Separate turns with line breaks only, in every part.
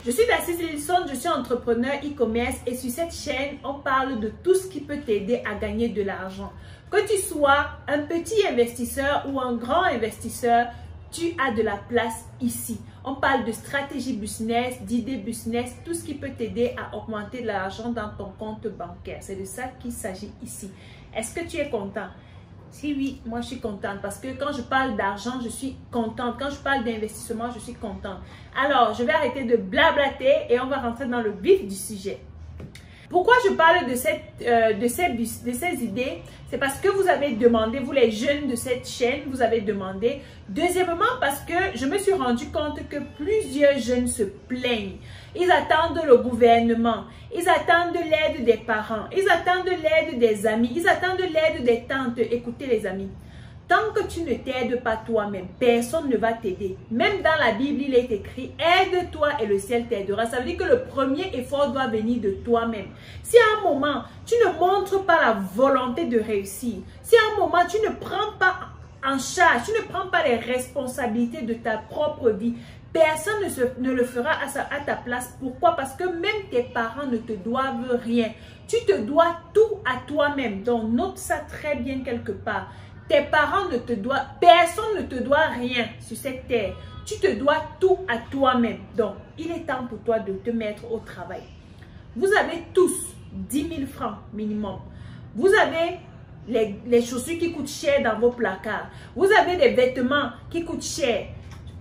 Je suis Dacice Lilson, je suis entrepreneur e-commerce et sur cette chaîne, on parle de tout ce qui peut t'aider à gagner de l'argent. Que tu sois un petit investisseur ou un grand investisseur, tu as de la place ici. On parle de stratégie business, d'idées business, tout ce qui peut t'aider à augmenter de l'argent dans ton compte bancaire. C'est de ça qu'il s'agit ici. Est-ce que tu es content? Si oui, moi je suis contente parce que quand je parle d'argent, je suis contente. Quand je parle d'investissement, je suis contente. Alors, je vais arrêter de blablater et on va rentrer dans le vif du sujet. Pourquoi je parle de ces idées? C'est parce que vous avez demandé, vous les jeunes de cette chaîne, vous avez demandé. Deuxièmement, parce que je me suis rendu compte que plusieurs jeunes se plaignent. Ils attendent le gouvernement, ils attendent l'aide des parents, ils attendent l'aide des amis, ils attendent l'aide des tantes. Écoutez les amis, tant que tu ne t'aides pas toi-même, personne ne va t'aider. Même dans la Bible, il est écrit, aide-toi et le ciel t'aidera. Ça veut dire que le premier effort doit venir de toi-même. Si à un moment, tu ne montres pas la volonté de réussir, si à un moment, tu ne prends pas en charge, tu ne prends pas les responsabilités de ta propre vie, personne ne le fera à ta place. Pourquoi? Parce que même tes parents ne te doivent rien. Tu te dois tout à toi-même. Donc, note ça très bien quelque part. Tes parents ne te doivent, personne ne te doit rien sur cette terre. Tu te dois tout à toi-même. Donc, il est temps pour toi de te mettre au travail. Vous avez tous 10 000 francs minimum. Vous avez les chaussures qui coûtent cher dans vos placards. Vous avez des vêtements qui coûtent cher.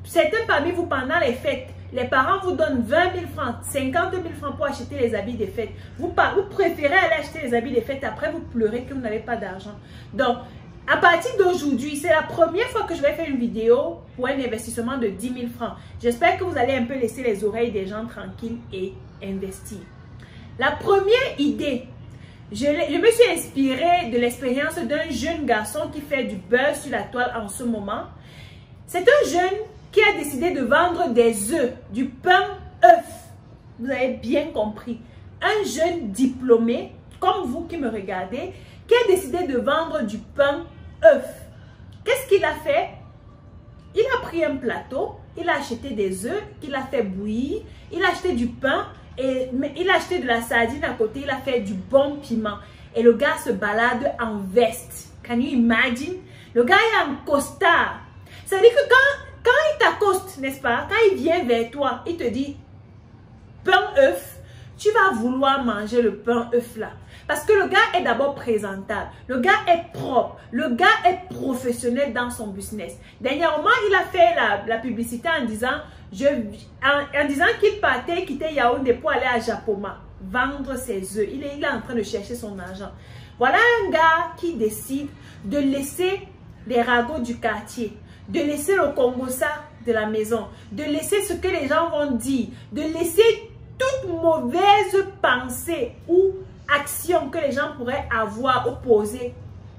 Certains parmi vous, pendant les fêtes, les parents vous donnent 20 000 francs, 50 000 francs pour acheter les habits des fêtes. Vous préférez aller acheter les habits des fêtes, après vous pleurez que vous n'avez pas d'argent. Donc, à partir d'aujourd'hui, c'est la première fois que je vais faire une vidéo pour un investissement de 10 000 francs. J'espère que vous allez un peu laisser les oreilles des gens tranquilles et investir. La première idée, je me suis inspirée de l'expérience d'un jeune garçon qui fait du beurre sur la toile en ce moment. C'est un jeune qui a décidé de vendre des œufs, du pain œuf. Vous avez bien compris. Un jeune diplômé, comme vous qui me regardez, qui a décidé de vendre du pain œuf. Qu'est-ce qu'il a fait? Il a pris un plateau, il a acheté des œufs, il a fait bouillir, il a acheté du pain, mais il a acheté de la sardine à côté, il a fait du bon piment. Et le gars se balade en veste. Can you imagine? Le gars est en costard. Ça veut dire que quand il t'accoste, n'est-ce pas? Quand il vient vers toi, il te dit pain œuf, tu vas vouloir manger le pain œuf là. Parce que le gars est d'abord présentable, le gars est propre, le gars est professionnel dans son business. Dernièrement, il a fait la publicité en disant qu'il partait quitter Yaoundé pour aller à Japoma, vendre ses œufs. Il est en train de chercher son argent. Voilà un gars qui décide de laisser les ragots du quartier, de laisser le Congossa de la maison, de laisser ce que les gens vont dire, de laisser toute mauvaise pensée ou action que les gens pourraient avoir opposée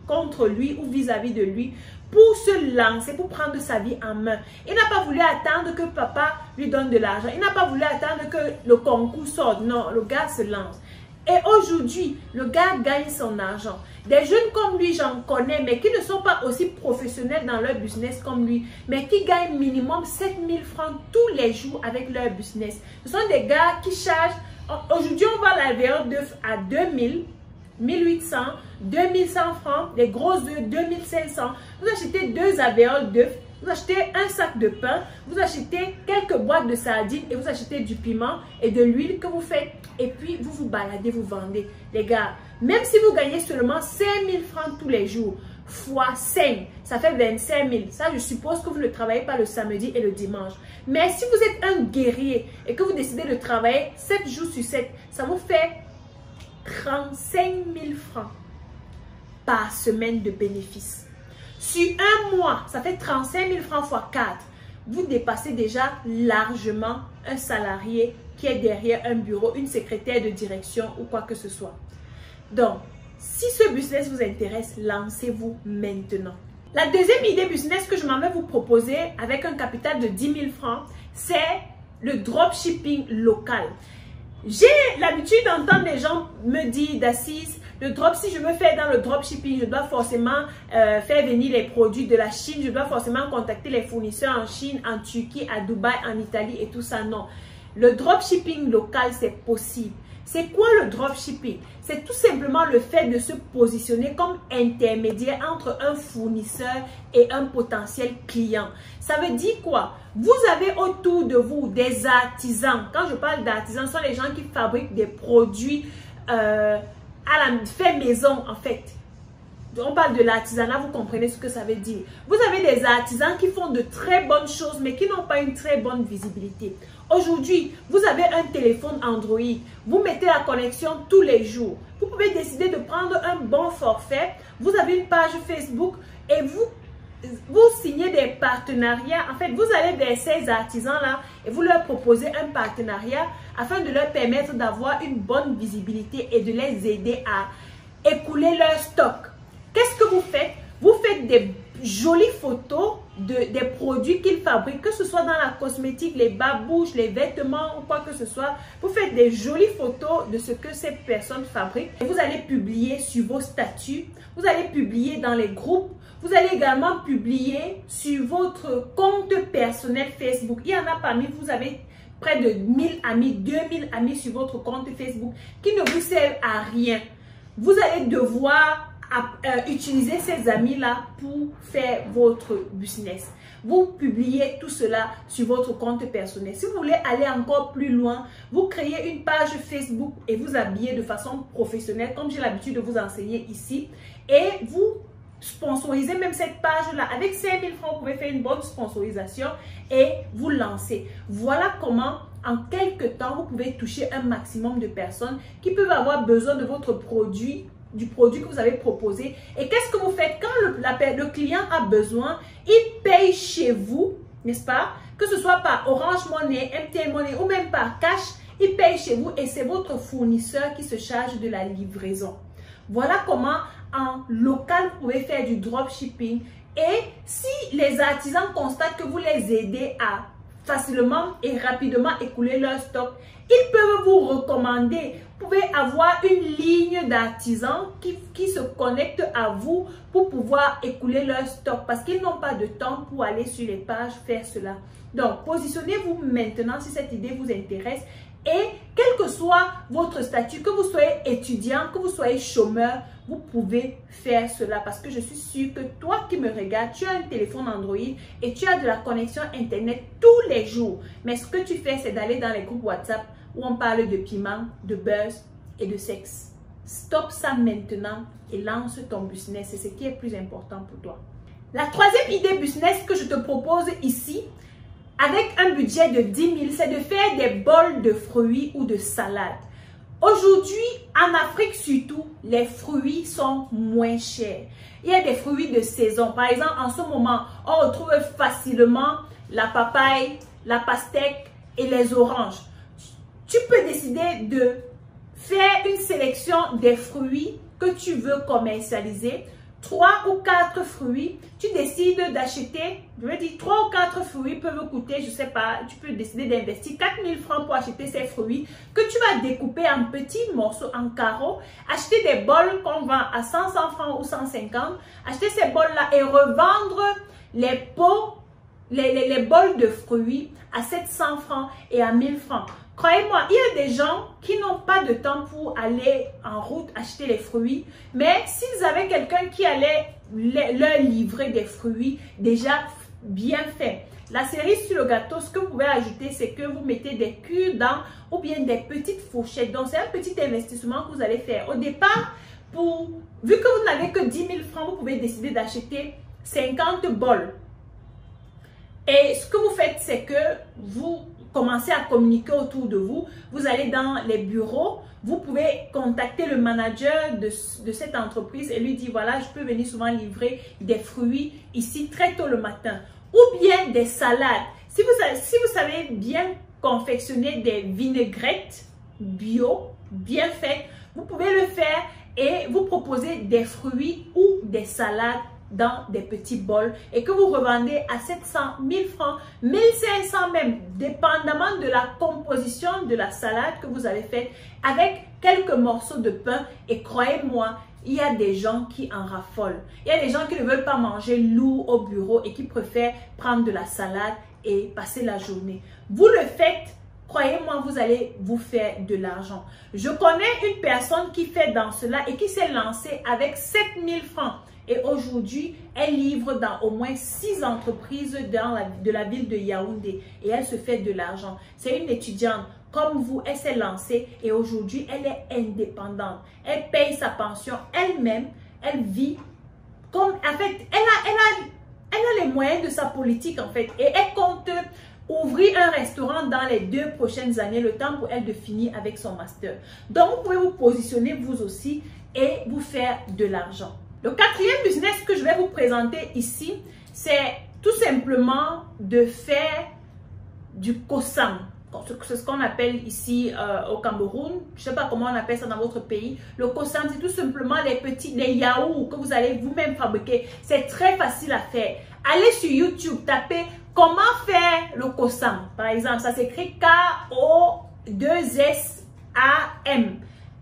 contre lui ou vis-à-vis de lui pour se lancer, pour prendre sa vie en main. Il n'a pas voulu attendre que papa lui donne de l'argent. Il n'a pas voulu attendre que le concours sorte. Non, le gars se lance. Et aujourd'hui, le gars gagne son argent. Des jeunes comme lui, j'en connais, mais qui ne sont pas aussi professionnels dans leur business comme lui, mais qui gagnent minimum 7 000 francs tous les jours avec leur business. Ce sont des gars qui chargent. Aujourd'hui, on vend la viande d'œuf à 2000, 1800, 2100 francs, les grosses œufs 2500. Vous achetez 2 avéoles d'œufs, vous achetez un sac de pain, vous achetez quelques boîtes de sardines et vous achetez du piment et de l'huile que vous faites. Et puis, vous vous baladez, vous vendez. Les gars, même si vous gagnez seulement 5000 francs tous les jours, fois 5, ça fait 25 000. Ça, je suppose que vous ne travaillez pas le samedi et le dimanche. Mais si vous êtes un guerrier et que vous décidez de travailler 7 jours sur 7, ça vous fait 35 000 francs par semaine de bénéfices. Sur un mois, ça fait 35 000 francs fois 4. Vous dépassez déjà largement un salarié qui est derrière un bureau, une secrétaire de direction ou quoi que ce soit. Donc, si ce business vous intéresse, lancez-vous maintenant. La deuxième idée business que je m'en vais vous proposer avec un capital de 10 000 francs, c'est le dropshipping local. J'ai l'habitude d'entendre les gens me dire, Dacice, si je veux faire dans le dropshipping, je dois forcément faire venir les produits de la Chine, je dois forcément contacter les fournisseurs en Chine, en Turquie, à Dubaï, en Italie et tout ça. Non. Le dropshipping local, c'est possible. C'est quoi le dropshipping? C'est tout simplement le fait de se positionner comme intermédiaire entre un fournisseur et un potentiel client. Ça veut dire quoi? Vous avez autour de vous des artisans. Quand je parle d'artisans, ce sont les gens qui fabriquent des produits fait maison en fait. On parle de l'artisanat, vous comprenez ce que ça veut dire. Vous avez des artisans qui font de très bonnes choses, mais qui n'ont pas une très bonne visibilité. Aujourd'hui, vous avez un téléphone Android. Vous mettez la connexion tous les jours. Vous pouvez décider de prendre un bon forfait. Vous avez une page Facebook et vous signez des partenariats. En fait, vous allez vers ces artisans-là et vous leur proposez un partenariat afin de leur permettre d'avoir une bonne visibilité et de les aider à écouler leur stock. Qu'est-ce que vous faites? Vous faites des jolies photos des produits qu'ils fabriquent, que ce soit dans la cosmétique, les babouches, les vêtements ou quoi que ce soit. Vous faites des jolies photos de ce que ces personnes fabriquent. Et vous allez publier sur vos statuts, vous allez publier dans les groupes, vous allez également publier sur votre compte personnel Facebook. Il y en a parmi vous, avez près de 1000 amis, 2000 amis sur votre compte Facebook qui ne vous servent à rien. Vous allez devoir utiliser ces amis-là pour faire votre business. Vous publiez tout cela sur votre compte personnel. Si vous voulez aller encore plus loin, vous créez une page Facebook et vous habillez de façon professionnelle, comme j'ai l'habitude de vous enseigner ici. Et vous sponsorisez même cette page-là. Avec 5000 francs, vous pouvez faire une bonne sponsorisation et vous lancer. Voilà comment, en quelques temps, vous pouvez toucher un maximum de personnes qui peuvent avoir besoin de votre produit, du produit que vous avez proposé. Et qu'est-ce que vous faites quand le client a besoin? Il paye chez vous, n'est-ce pas? Que ce soit par Orange Money, MTN Money ou même par cash, il paye chez vous et c'est votre fournisseur qui se charge de la livraison. Voilà comment en local vous pouvez faire du dropshipping. Et si les artisans constatent que vous les aidez à facilement et rapidement écouler leur stock, ils peuvent vous recommander. Vous pouvez avoir une ligne d'artisans qui se connectent à vous pour pouvoir écouler leur stock parce qu'ils n'ont pas de temps pour aller sur les pages faire cela. Donc, positionnez-vous maintenant si cette idée vous intéresse. Et quel que soit votre statut, que vous soyez étudiant, que vous soyez chômeur, vous pouvez faire cela parce que je suis sûre que toi qui me regardes, tu as un téléphone Android et tu as de la connexion Internet tous les jours. Mais ce que tu fais, c'est d'aller dans les groupes WhatsApp où on parle de piment, de buzz et de sexe. Stop ça maintenant et lance ton business. C'est ce qui est plus important pour toi. La troisième idée business que je te propose ici, avec un budget de 10 000, c'est de faire des bols de fruits ou de salade. Aujourd'hui, en Afrique surtout, les fruits sont moins chers. Il y a des fruits de saison. Par exemple, en ce moment, on retrouve facilement la papaye, la pastèque et les oranges. Tu peux décider de faire une sélection des fruits que tu veux commercialiser. 3 ou 4 fruits, tu décides d'acheter, je veux dire 3 ou 4 fruits peuvent coûter, je ne sais pas, tu peux décider d'investir 4 000 francs pour acheter ces fruits que tu vas découper en petits morceaux, en carreaux, acheter des bols qu'on vend à 100 francs ou 150, acheter ces bols-là et revendre les pots, les bols de fruits à 700 francs et à 1000 francs. Croyez-moi, il y a des gens qui n'ont pas de temps pour aller en route acheter les fruits, mais s'ils avaient quelqu'un qui allait leur livrer des fruits déjà bien faits. La cerise sur le gâteau, ce que vous pouvez ajouter, c'est que vous mettez des cure-dents ou bien des petites fourchettes. Donc, c'est un petit investissement que vous allez faire. Au départ, vu que vous n'avez que 10 000 francs, vous pouvez décider d'acheter 50 bols. Et ce que vous faites, c'est que vous commencez à communiquer autour de vous. Vous allez dans les bureaux. Vous pouvez contacter le manager de cette entreprise et lui dire, voilà, je peux venir souvent livrer des fruits ici très tôt le matin. Ou bien des salades. Si vous savez bien confectionner des vinaigrettes bio, bien faites, vous pouvez le faire et vous proposer des fruits ou des salades dans des petits bols et que vous revendez à 700, 1000 francs, 1500 même, dépendamment de la composition de la salade que vous avez faite avec quelques morceaux de pain. Et croyez-moi, il y a des gens qui en raffolent. Il y a des gens qui ne veulent pas manger lourd au bureau et qui préfèrent prendre de la salade et passer la journée. Vous le faites, croyez-moi, vous allez vous faire de l'argent. Je connais une personne qui fait dans cela et qui s'est lancée avec 7000 francs. Et aujourd'hui, elle livre dans au moins 6 entreprises de la ville de Yaoundé. Et elle se fait de l'argent. C'est une étudiante comme vous, elle s'est lancée et aujourd'hui, elle est indépendante. Elle paye sa pension elle-même. Elle vit comme, en fait, elle a les moyens de sa politique, en fait. Et elle compte ouvrir un restaurant dans les 2 prochaines années, le temps pour elle de finir avec son master. Donc, vous pouvez vous positionner vous aussi et vous faire de l'argent. Le 4e business que je vais vous présenter ici, c'est tout simplement de faire du kosam. C'est ce qu'on appelle ici au Cameroun. Je ne sais pas comment on appelle ça dans votre pays. Le kosam, c'est tout simplement les yaourts que vous allez vous-même fabriquer. C'est très facile à faire. Allez sur YouTube, tapez comment faire le kosam. Par exemple, ça s'écrit K-O-2-S-A-M.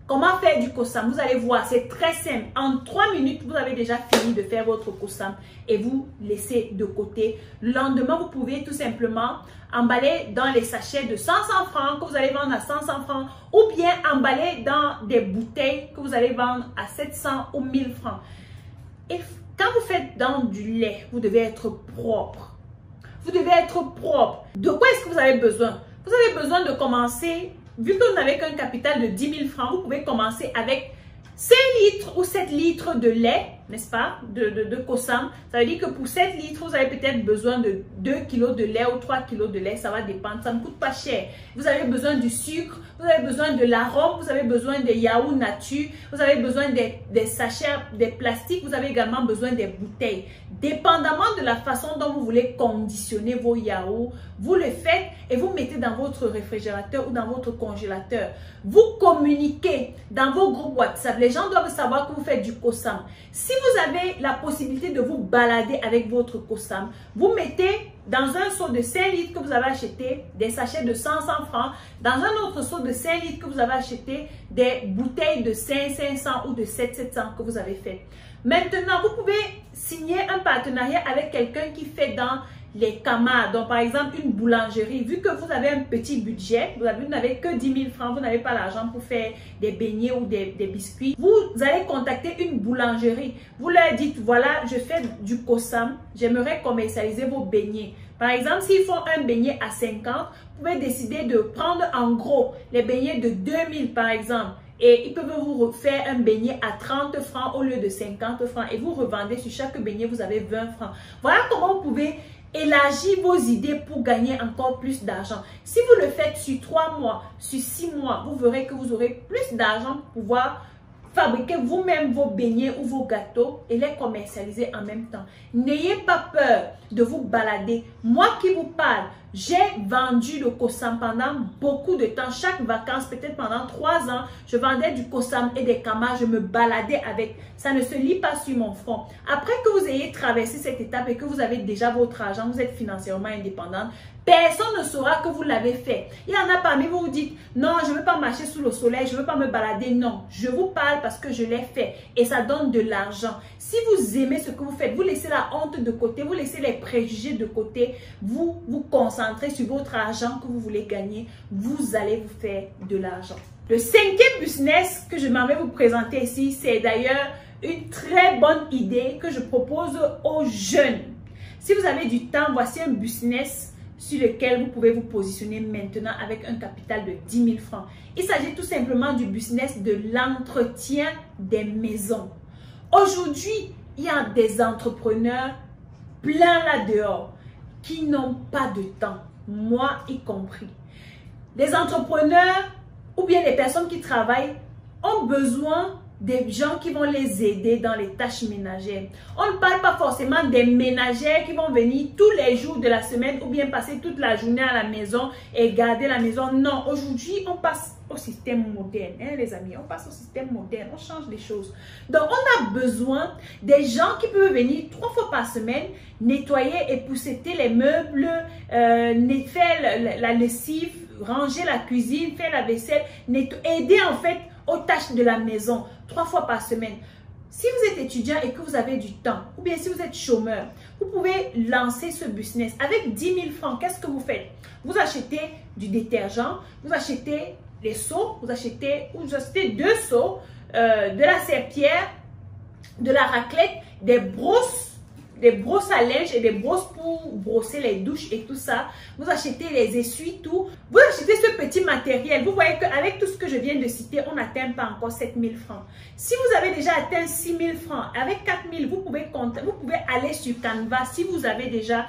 Comment faire du kosam? Vous allez voir, c'est très simple. En 3 minutes, vous avez déjà fini de faire votre kosam et vous laissez de côté. Le lendemain, vous pouvez tout simplement emballer dans les sachets de 500 francs que vous allez vendre à 500 francs ou bien emballer dans des bouteilles que vous allez vendre à 700 ou 1000 francs. Et quand vous faites dans du lait, vous devez être propre. Vous devez être propre. De quoi est-ce que vous avez besoin? Vous avez besoin de commencer. Vu que vous n'avez qu'un capital de 10 000 francs, vous pouvez commencer avec 5 litres ou 7 litres de lait, n'est-ce pas, de kosam. Ça veut dire que pour 7 litres, vous avez peut-être besoin de 2 kilos de lait ou 3 kilos de lait. Ça va dépendre, ça ne coûte pas cher. Vous avez besoin du sucre, vous avez besoin de l'arôme, vous avez besoin des yaourts nature, vous avez besoin des sachets, des plastiques, vous avez également besoin des bouteilles. Dépendamment de la façon dont vous voulez conditionner vos yaourts, vous le faites et vous mettez dans votre réfrigérateur ou dans votre congélateur. Vous communiquez dans vos groupes WhatsApp. Les gens doivent savoir que vous faites du kosam. Si vous avez la possibilité de vous balader avec votre kosam, vous mettez dans un seau de 5 litres que vous avez acheté des sachets de 500 francs. Dans un autre seau de 5 litres que vous avez acheté des bouteilles de 500 ou de 700 que vous avez fait. Maintenant, vous pouvez signer un partenariat avec quelqu'un qui fait dans les camarades. Donc, par exemple, une boulangerie. Vu que vous avez un petit budget, vous n'avez que 10 000 francs, vous n'avez pas l'argent pour faire des beignets ou des biscuits, vous allez contacter une boulangerie. Vous leur dites, voilà, je fais du kosam, j'aimerais commercialiser vos beignets. Par exemple, s'ils font un beignet à 50, vous pouvez décider de prendre en gros les beignets de 2000 par exemple. Et ils peuvent vous faire un beignet à 30 francs au lieu de 50 francs. Et vous revendez sur chaque beignet, vous avez 20 francs. Voilà comment vous pouvez élargir vos idées pour gagner encore plus d'argent. Si vous le faites sur 3 mois, sur 6 mois, vous verrez que vous aurez plus d'argent pour pouvoir fabriquer vous-même vos beignets ou vos gâteaux et les commercialiser en même temps. N'ayez pas peur de vous balader. Moi qui vous parle, j'ai vendu le kosam pendant beaucoup de temps. Chaque vacances, peut-être pendant 3 ans, je vendais du kosam et des kamas. Je me baladais avec. Ça ne se lit pas sur mon front. Après que vous ayez traversé cette étape et que vous avez déjà votre argent, vous êtes financièrement indépendante, personne ne saura que vous l'avez fait. Il y en a parmi vous, vous dites, non, je ne veux pas marcher sous le soleil, je ne veux pas me balader. Non, je vous parle parce que je l'ai fait et ça donne de l'argent. Si vous aimez ce que vous faites, vous laissez la honte de côté, vous laissez les préjugés de côté, vous vous concentrez sur votre argent que vous voulez gagner, vous allez vous faire de l'argent. Le 5e business que je m'en vais vous présenter ici, c'est d'ailleurs une très bonne idée que je propose aux jeunes. Si vous avez du temps, voici un business sur lequel vous pouvez vous positionner maintenant avec un capital de 10 000 francs. Il s'agit tout simplement du business de l'entretien des maisons. Aujourd'hui, il y a des entrepreneurs plein là dehors qui n'ont pas de temps, moi y compris. Des entrepreneurs ou bien des personnes qui travaillent ont besoin des gens qui vont les aider dans les tâches ménagères. On ne parle pas forcément des ménagères qui vont venir tous les jours de la semaine ou bien passer toute la journée à la maison et garder la maison. Non, aujourd'hui, on passe au système moderne, hein, les amis. On passe au système moderne, on change les choses. Donc, on a besoin des gens qui peuvent venir 3 fois par semaine, nettoyer et pousseter les meubles, faire la lessive, ranger la cuisine, faire la vaisselle, aider en fait aux tâches de la maison 3 fois par semaine. Si vous êtes étudiant et que vous avez du temps, ou bien si vous êtes chômeur, vous pouvez lancer ce business. Avec 10 000 francs, qu'est-ce que vous faites? Vous achetez du détergent, vous achetez les seaux, vous achetez 2 seaux, de la serpillière, de la raclette, des brosses à linge et des brosses pour brosser les douches et tout ça. Vous achetez les essuies, tout. Vous achetez ce petit matériel. Vous voyez qu'avec tout ce que je viens de citer, on n'atteint pas encore 7 000 francs. Si vous avez déjà atteint 6 000 francs, avec 4 000, vous pouvez aller sur Canva. Si vous avez déjà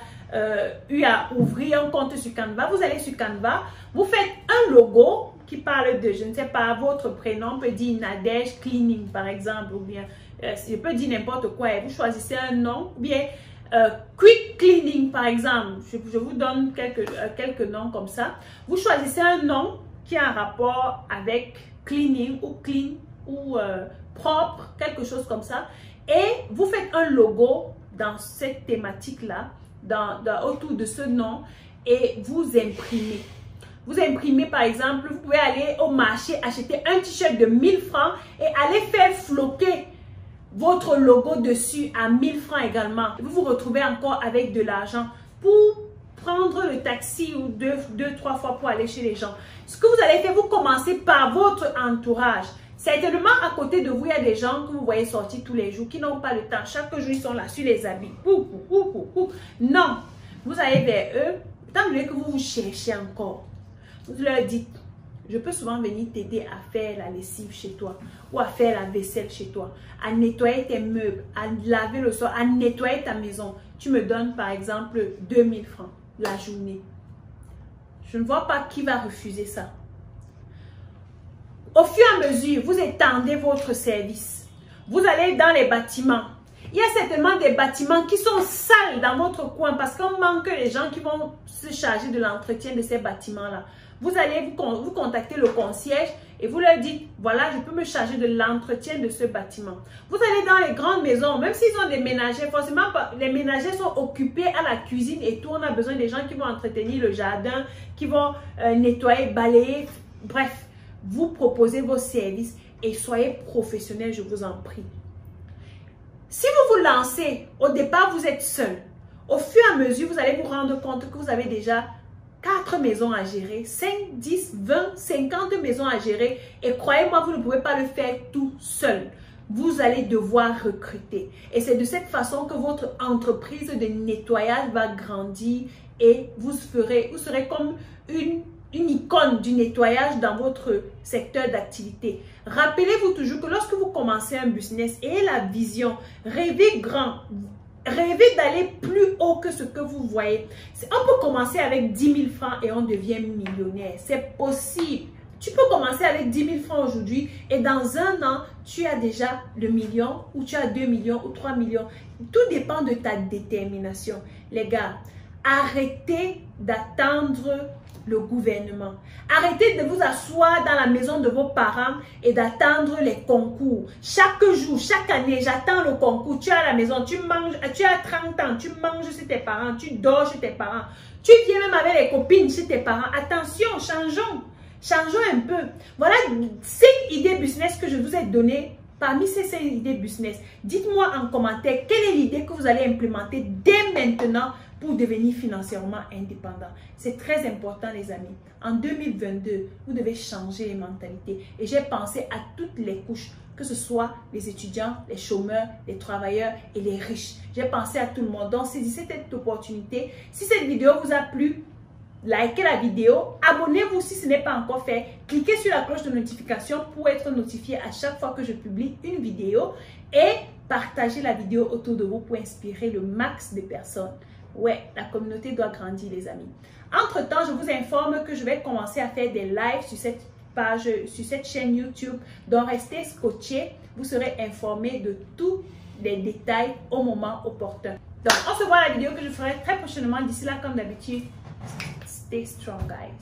eu à ouvrir un compte sur Canva, vous allez sur Canva, vous faites un logo qui parle de, je ne sais pas, votre prénom, on peut dire Nadège Cleaning par exemple, ou bien je peux dire n'importe quoi, et vous choisissez un nom, ou bien Quick Cleaning par exemple, je vous donne quelques noms comme ça. Vous choisissez un nom qui a un rapport avec cleaning ou clean ou propre, quelque chose comme ça, et vous faites un logo dans cette thématique-là, autour de ce nom, et vous imprimez. Vous imprimez par exemple, vous pouvez aller au marché, acheter un t-shirt de 1000 francs et aller faire floquer votre logo dessus à 1000 francs également. Vous vous retrouvez encore avec de l'argent pour prendre le taxi ou deux, trois fois pour aller chez les gens. Ce que vous allez faire, vous commencez par votre entourage. Certainement, à côté de vous, il y a des gens que vous voyez sortir tous les jours qui n'ont pas le temps. Chaque jour, ils sont là sur les habits. Non, vous allez vers eux. Tant que vous vous cherchez encore, vous leur dites, je peux souvent venir t'aider à faire la lessive chez toi ou à faire la vaisselle chez toi, à nettoyer tes meubles, à laver le sol, à nettoyer ta maison. Tu me donnes par exemple 2000 francs la journée. Je ne vois pas qui va refuser ça. Au fur et à mesure, vous étendez votre service. Vous allez dans les bâtiments. Il y a certainement des bâtiments qui sont sales dans votre coin parce qu'on manque les gens qui vont se charger de l'entretien de ces bâtiments-là. Vous allez vous contacter le concierge et vous leur dites, voilà, je peux me charger de l'entretien de ce bâtiment. Vous allez dans les grandes maisons, même s'ils ont des ménagers, forcément, les ménagers sont occupés à la cuisine et tout. On a besoin des gens qui vont entretenir le jardin, qui vont nettoyer, balayer. Bref, vous proposez vos services et soyez professionnels, je vous en prie. Si vous vous lancez, au départ, vous êtes seul. Au fur et à mesure, vous allez vous rendre compte que vous avez déjà 4 maisons à gérer, 5, 10, 20, 50 maisons à gérer. Et croyez-moi, vous ne pouvez pas le faire tout seul. Vous allez devoir recruter. Et c'est de cette façon que votre entreprise de nettoyage va grandir et vous serez comme une icône du nettoyage dans votre secteur d'activité. Rappelez-vous toujours que lorsque vous commencez un business, ayez la vision, rêvez grand, rêvez d'aller plus haut que ce que vous voyez. On peut commencer avec 10 000 francs et on devient millionnaire. C'est possible. Tu peux commencer avec 10 000 francs aujourd'hui et dans un an, tu as déjà le million ou tu as 2 millions ou 3 millions. Tout dépend de ta détermination. Les gars, arrêtez d'attendre le gouvernement. Arrêtez de vous asseoir dans la maison de vos parents et d'attendre les concours. Chaque jour, chaque année, j'attends le concours. Tu es à la maison, tu manges, tu as 30 ans, tu manges chez tes parents, tu dors chez tes parents. Tu viens même avec les copines chez tes parents. Attention, changeons. Changeons un peu. Voilà 5 idées business que je vous ai données. Parmi ces 5 idées business, dites-moi en commentaire quelle est l'idée que vous allez implémenter dès maintenant pour devenir financièrement indépendant. C'est très important les amis. En 2022, vous devez changer les mentalités. Et j'ai pensé à toutes les couches, que ce soit les étudiants, les chômeurs, les travailleurs et les riches. J'ai pensé à tout le monde. Donc saisissez cette opportunité. Si cette vidéo vous a plu, likez la vidéo, abonnez-vous si ce n'est pas encore fait, cliquez sur la cloche de notification pour être notifié à chaque fois que je publie une vidéo et partagez la vidéo autour de vous pour inspirer le max de personnes. Ouais, la communauté doit grandir les amis. Entre-temps, je vous informe que je vais commencer à faire des lives sur cette page, sur cette chaîne YouTube. Donc restez scotchés, vous serez informés de tous les détails au moment opportun. Donc on se voit à la vidéo que je ferai très prochainement. D'ici là, comme d'habitude, stay strong guys.